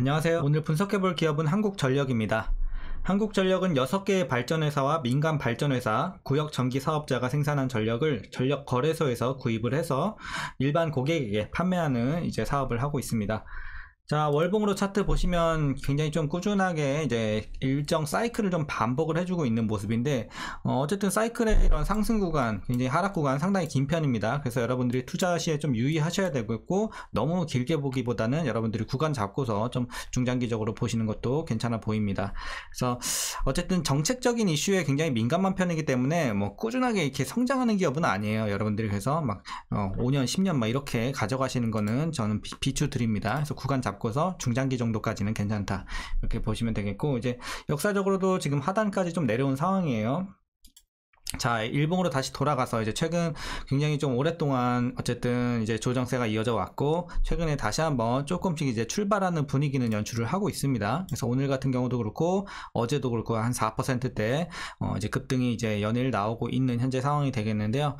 안녕하세요. 오늘 분석해볼 기업은 한국전력입니다. 한국전력은 6개의 발전회사와 민간 발전회사, 구역 전기 사업자가 생산한 전력을 전력 거래소에서 구입을 해서 일반 고객에게 판매하는 사업을 하고 있습니다. 자, 월봉으로 차트 보시면 굉장히 좀 꾸준하게 일정 사이클을 좀 반복을 해주고 있는 모습인데, 어쨌든 사이클의 이런 상승 구간, 굉장히 하락 구간 상당히 긴 편입니다. 그래서 여러분들이 투자 시에 좀 유의하셔야 되겠고, 너무 길게 보기보다는 여러분들이 구간 잡고서 좀 중장기적으로 보시는 것도 괜찮아 보입니다. 그래서 어쨌든 정책적인 이슈에 굉장히 민감한 편이기 때문에 뭐 꾸준하게 이렇게 성장하는 기업은 아니에요. 여러분들이 그래서 막 5년, 10년 막 이렇게 가져가시는 거는 저는 비추드립니다. 그래서 구간 잡고서 중장기 정도까지는 괜찮다, 이렇게 보시면 되겠고, 이제 역사적으로도 지금 하단까지 좀 내려온 상황이에요. 자, 일봉으로 다시 돌아가서 최근 굉장히 좀 오랫동안 어쨌든 조정세가 이어져 왔고, 최근에 다시 한번 조금씩 출발하는 분위기는 연출을 하고 있습니다. 그래서 오늘 같은 경우도 그렇고 어제도 그렇고 한 4%대 급등이 연일 나오고 있는 현재 상황이 되겠는데요.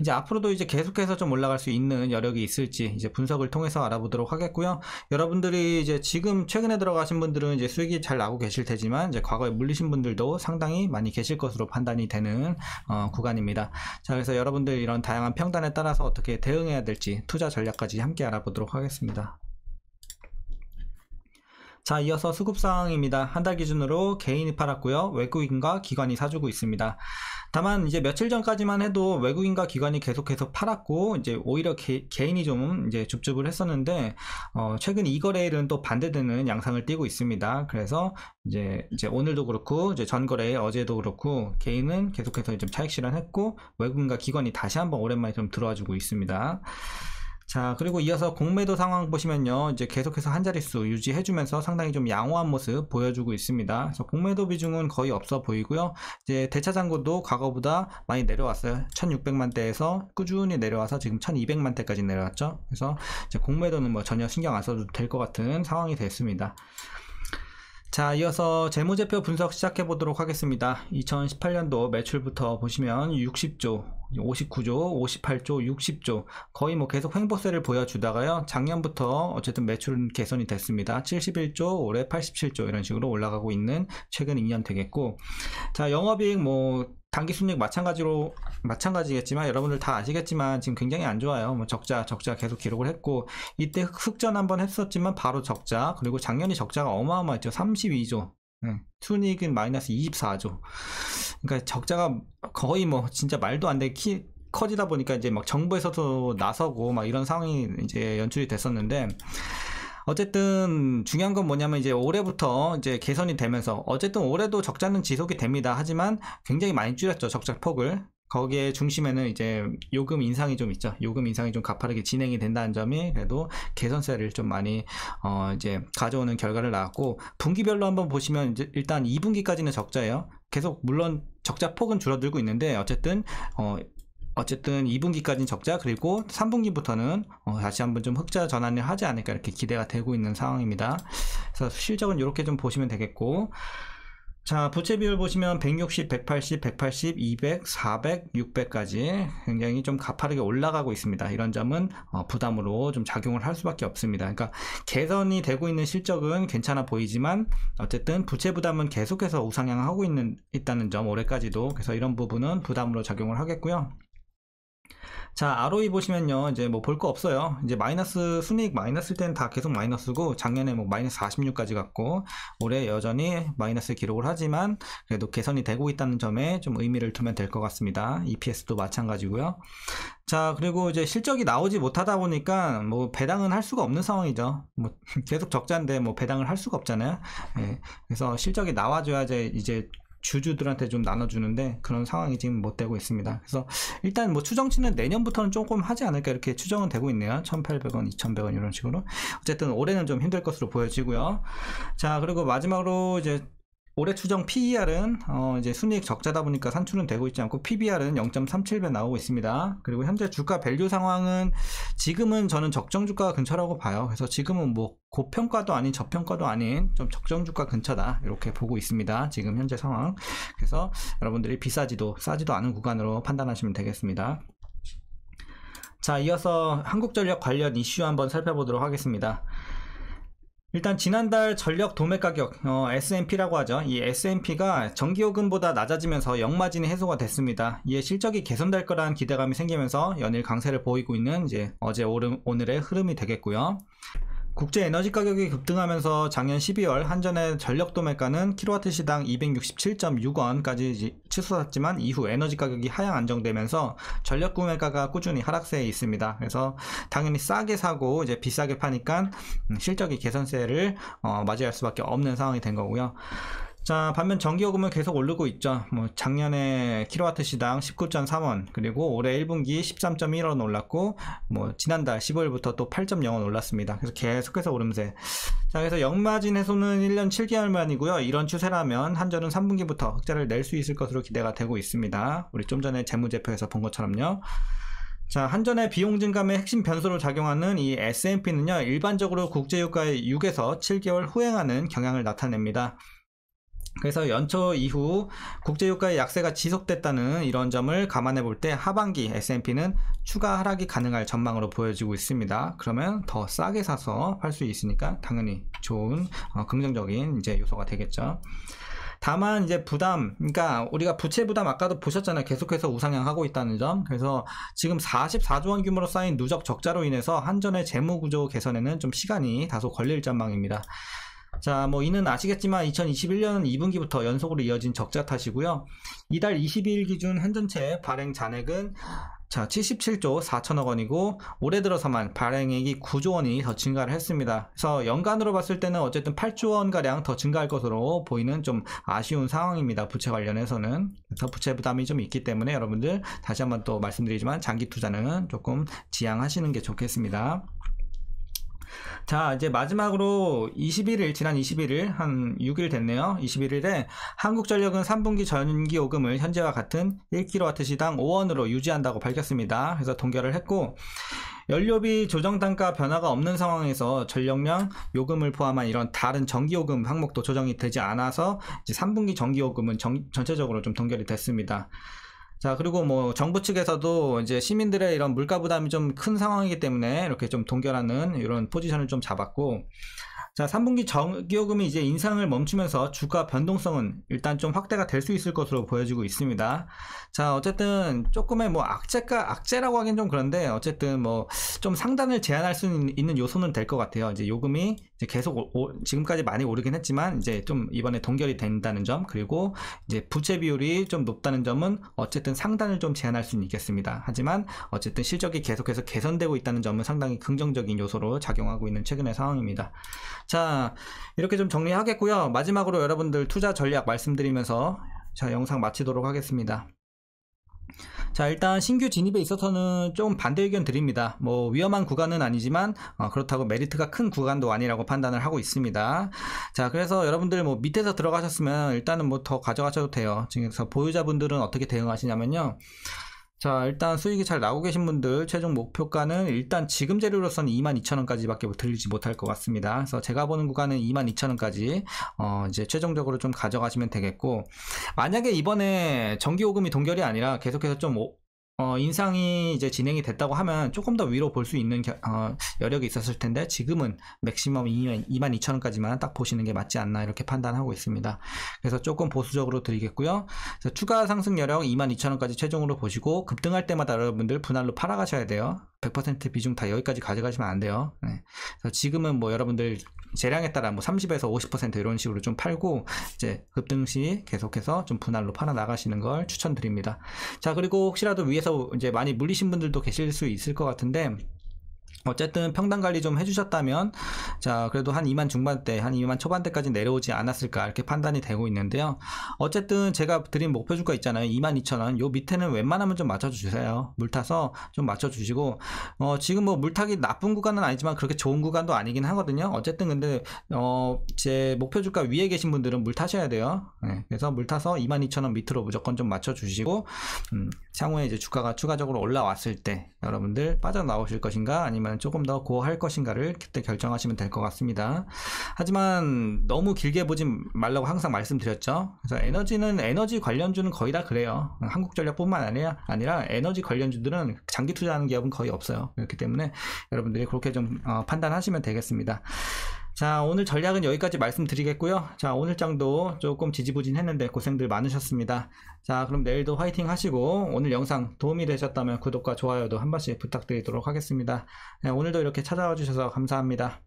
앞으로도 계속해서 좀 올라갈 수 있는 여력이 있을지 분석을 통해서 알아보도록 하겠고요. 여러분들이 지금 최근에 들어가신 분들은 수익이 잘 나고 계실 테지만 과거에 물리신 분들도 상당히 많이 계실 것으로 판단이 되는 구간입니다. 자, 그래서 여러분들 이런 다양한 평단에 따라서 어떻게 대응해야 될지 투자 전략까지 함께 알아보도록 하겠습니다. 자, 이어서 수급 상황입니다. 한 달 기준으로 개인이 팔았고요. 외국인과 기관이 사주고 있습니다. 다만 며칠 전까지만 해도 외국인과 기관이 계속해서 팔았고 오히려 개인이 좀 줍줍을 했었는데, 최근 이 거래일은 또 반대되는 양상을 띠고 있습니다. 그래서 오늘도 그렇고 전거래 어제도 그렇고 개인은 계속해서 좀 차익 실현했고, 외국인과 기관이 다시 한번 오랜만에 좀 들어와주고 있습니다. 자, 그리고 이어서 공매도 상황 보시면요, 계속해서 한 자릿수 유지해주면서 상당히 좀 양호한 모습 보여주고 있습니다. 그래서 공매도 비중은 거의 없어 보이고요. 대차장고도 과거보다 많이 내려왔어요. 1600만대에서 꾸준히 내려와서 지금 1200만대까지 내려왔죠. 그래서 공매도는 뭐 전혀 신경 안 써도 될 것 같은 상황이 됐습니다. 자, 이어서 재무제표 분석 시작해 보도록 하겠습니다. 2018년도 매출부터 보시면 60조, 59조, 58조, 60조, 거의 뭐 계속 횡보세를 보여주다가요, 작년부터 어쨌든 매출은 개선이 됐습니다. 71조, 올해 87조, 이런 식으로 올라가고 있는 최근 2년 되겠고, 자, 영업이익 뭐 당기순이익 마찬가지겠지만 여러분들 다 아시겠지만 지금 굉장히 안 좋아요. 뭐 적자 계속 기록을 했고, 이때 흑전 한번 했었지만 바로 적자, 그리고 작년이 적자가 어마어마했죠. 32조, 순이익은 마이너스 24조. 그러니까 적자가 거의 뭐 진짜 말도 안 되게 커지다 보니까 막 정부에서도 나서고 막 이런 상황이 연출이 됐었는데, 어쨌든 중요한 건 뭐냐면 올해부터 개선이 되면서, 어쨌든 올해도 적자는 지속이 됩니다. 하지만 굉장히 많이 줄였죠, 적자 폭을. 거기에 중심에는 요금 인상이 좀 있죠. 요금 인상이 좀 가파르게 진행이 된다는 점이 그래도 개선세를 좀 많이 가져오는 결과를 낳았고, 분기별로 한번 보시면 일단 2분기까지는 적자예요. 계속 물론 적자 폭은 줄어들고 있는데, 어쨌든 2분기까지는 적자, 그리고 3분기부터는 다시 한번 좀 흑자 전환을 하지 않을까, 이렇게 기대가 되고 있는 상황입니다. 그래서 실적은 이렇게 좀 보시면 되겠고, 자, 부채 비율 보시면 160, 180, 180, 200, 400, 600까지 굉장히 좀 가파르게 올라가고 있습니다. 이런 점은 부담으로 좀 작용을 할 수밖에 없습니다. 그러니까 개선이 되고 있는 실적은 괜찮아 보이지만, 어쨌든 부채 부담은 계속해서 우상향하고 있다는 점, 올해까지도. 그래서 이런 부분은 부담으로 작용을 하겠고요. 자, ROE 보시면요, 뭐 볼 거 없어요. 마이너스, 순이익 마이너스일 때는 다 계속 마이너스고, 작년에 뭐 마이너스 46까지 갔고, 올해 여전히 마이너스 기록을 하지만 그래도 개선이 되고 있다는 점에 좀 의미를 두면 될 것 같습니다. EPS도 마찬가지고요. 자, 그리고 실적이 나오지 못하다 보니까 뭐 배당은 할 수가 없는 상황이죠. 뭐 계속 적자인데 뭐 배당을 할 수가 없잖아요. 그래서 실적이 나와줘야 주주들한테 좀 나눠주는데 그런 상황이 지금 못 되고 있습니다. 그래서 일단 뭐 추정치는 내년부터는 조금 하지 않을까, 이렇게 추정은 되고 있네요. 1,800원, 2,100원 이런 식으로. 어쨌든 올해는 좀 힘들 것으로 보여지고요. 자, 그리고 마지막으로 올해 추정 PER은 순이익 적자다 보니까 산출은 되고 있지 않고, PBR은 0.37배 나오고 있습니다. 그리고 현재 주가 밸류 상황은 지금은 저는 적정 주가 근처라고 봐요. 그래서 지금은 뭐 고평가도 아닌 저평가도 아닌 좀 적정 주가 근처다, 이렇게 보고 있습니다. 지금 현재 상황. 그래서 여러분들이 비싸지도 싸지도 않은 구간으로 판단하시면 되겠습니다. 자, 이어서 한국전력 관련 이슈 한번 살펴보도록 하겠습니다. 일단 지난달 전력 도매 가격 S&P라고 하죠. 이 S&P가 정기요금보다 낮아지면서 역마진이 해소가 됐습니다. 이에 실적이 개선될 거라는 기대감이 생기면서 연일 강세를 보이고 있는 이제 어제 오늘의 흐름이 되겠고요. 국제 에너지 가격이 급등하면서 작년 12월 한전의 전력 도매가는 킬로와트시당 267.6원까지 치솟았지만 이후 에너지 가격이 하향 안정되면서 전력 구매가가 꾸준히 하락세에 있습니다. 그래서 당연히 싸게 사고 이제 비싸게 파니까 실적이 개선세를 맞이할 수밖에 없는 상황이 된 거고요. 자, 반면 전기요금은 계속 오르고 있죠. 뭐 작년에 킬로와트 시당 19.3원, 그리고 올해 1분기 13.1원 올랐고, 뭐 지난달 15일부터 또 8.0원 올랐습니다. 그래서 계속해서 오름세. 자, 그래서 역마진 해소는 1년 7개월 만이고요. 이런 추세라면 한전은 3분기부터 흑자를 낼 수 있을 것으로 기대가 되고 있습니다. 우리 좀 전에 재무제표에서 본 것처럼요. 자, 한전의 비용 증감의 핵심 변수로 작용하는 이 S&P는요, 일반적으로 국제유가의 6에서 7개월 후행하는 경향을 나타냅니다. 그래서 연초 이후 국제유가의 약세가 지속됐다는 이런 점을 감안해 볼 때 하반기 S&P는 추가 하락이 가능할 전망으로 보여지고 있습니다. 그러면 더 싸게 사서 팔 수 있으니까 당연히 좋은 긍정적인 이제 요소가 되겠죠. 다만 이제 부담, 그러니까 우리가 부채 부담 아까도 보셨잖아요. 계속해서 우상향하고 있다는 점. 그래서 지금 44조 원 규모로 쌓인 누적 적자로 인해서 한전의 재무구조 개선에는 좀 시간이 다소 걸릴 전망입니다. 자, 뭐 이는 아시겠지만 2021년 2분기부터 연속으로 이어진 적자 탓이고요. 이달 22일 기준 한전체 발행 잔액은 자 77조 4천억 원이고 올해 들어서만 발행액이 9조 원이 더 증가를 했습니다. 그래서 연간으로 봤을 때는 어쨌든 8조 원가량 더 증가할 것으로 보이는 좀 아쉬운 상황입니다. 부채 관련해서는. 그래서 부채 부담이 좀 있기 때문에 여러분들 다시 한번 또 말씀드리지만 장기 투자는 조금 지양하시는 게 좋겠습니다. 자, 이제 마지막으로 지난 21일 한 6일 됐네요. 21일에 한국전력은 3분기 전기요금을 현재와 같은 1kW시당 5원으로 유지한다고 밝혔습니다. 그래서 동결을 했고, 연료비 조정단가 변화가 없는 상황에서 전력량 요금을 포함한 이런 다른 전기요금 항목도 조정이 되지 않아서 이제 3분기 전기요금은 전체적으로 좀 동결이 됐습니다. 자, 그리고 뭐 정부 측에서도 이제 시민들의 이런 물가 부담이 좀 큰 상황이기 때문에 이렇게 좀 동결하는 이런 포지션을 좀 잡았고, 자, 3분기 전기요금이 이제 인상을 멈추면서 주가 변동성은 일단 좀 확대가 될 수 있을 것으로 보여지고 있습니다. 자, 어쨌든 조금의 뭐 악재라고 하긴 좀 그런데 어쨌든 뭐 좀 상단을 제한할 수 있는 요소는 될 것 같아요. 이제 요금이 이제 계속 지금까지 많이 오르긴 했지만 이제 좀 이번에 동결이 된다는 점, 그리고 이제 부채 비율이 좀 높다는 점은 어쨌든 상단을 좀 제한할 수는 있겠습니다. 하지만 어쨌든 실적이 계속해서 개선되고 있다는 점은 상당히 긍정적인 요소로 작용하고 있는 최근의 상황입니다. 자, 이렇게 좀 정리하겠고요. 마지막으로 여러분들 투자 전략 말씀드리면서 자, 영상 마치도록 하겠습니다. 자, 일단 신규 진입에 있어서는 좀 반대 의견 드립니다. 뭐 위험한 구간은 아니지만 그렇다고 메리트가 큰 구간도 아니라고 판단을 하고 있습니다. 자, 그래서 여러분들 뭐 밑에서 들어가셨으면 일단은 뭐 더 가져가셔도 돼요. 그래서 보유자분들은 어떻게 대응하시냐면요. 자, 일단 수익이 잘 나오고 계신 분들 최종 목표가는 일단 지금 재료로서는 22,000원까지 밖에 들리지 못할 것 같습니다. 그래서 제가 보는 구간은 22,000원까지 이제 최종적으로 좀 가져가시면 되겠고, 만약에 이번에 전기요금이 동결이 아니라 계속해서 좀 인상이 이제 진행이 됐다고 하면 조금 더 위로 볼 수 있는 여력이 있었을 텐데, 지금은 맥시멈 22,000원까지만 딱 보시는 게 맞지 않나 이렇게 판단하고 있습니다. 그래서 조금 보수적으로 드리겠고요. 그래서 추가 상승 여력 22,000원까지 최종으로 보시고, 급등할 때마다 여러분들 분할로 팔아가셔야 돼요. 100% 비중 다 여기까지 가져가시면 안 돼요. 네. 그래서 지금은 뭐 여러분들 재량에 따라 뭐 30에서 50% 이런 식으로 좀 팔고, 이제 급등 시 계속해서 좀 분할로 팔아 나가시는 걸 추천드립니다. 자, 그리고 혹시라도 위에서 이제 많이 물리신 분들도 계실 수 있을 것 같은데, 어쨌든 평단 관리 좀 해주셨다면, 자, 그래도 한 2만 중반대, 한 2만 초반대까지 내려오지 않았을까 이렇게 판단이 되고 있는데요. 어쨌든 제가 드린 목표 주가 있잖아요. 22,000원. 요 밑에는 웬만하면 좀 맞춰주세요. 물타서 좀 맞춰주시고, 지금 뭐 물타기 나쁜 구간은 아니지만 그렇게 좋은 구간도 아니긴 하거든요. 어쨌든 근데 제 목표 주가 위에 계신 분들은 물타셔야 돼요. 네, 그래서 물타서 22,000원 밑으로 무조건 좀 맞춰주시고, 향후에 이제 주가가 추가적으로 올라왔을 때 여러분들 빠져나오실 것인가 아니면 조금 더 고할 것인가를 그때 결정하시면 될 것 같습니다. 하지만 너무 길게 보지 말라고 항상 말씀드렸죠. 그래서 에너지 관련주는 거의 다 그래요. 한국전력뿐만 아니라 에너지 관련주들은 장기 투자하는 기업은 거의 없어요. 그렇기 때문에 여러분들이 그렇게 좀 판단하시면 되겠습니다. 자, 오늘 전략은 여기까지 말씀드리겠고요. 자, 오늘 장도 조금 지지부진했는데 고생들 많으셨습니다. 자, 그럼 내일도 화이팅 하시고 오늘 영상 도움이 되셨다면 구독과 좋아요도 한 번씩 부탁드리도록 하겠습니다. 네, 오늘도 이렇게 찾아와 주셔서 감사합니다.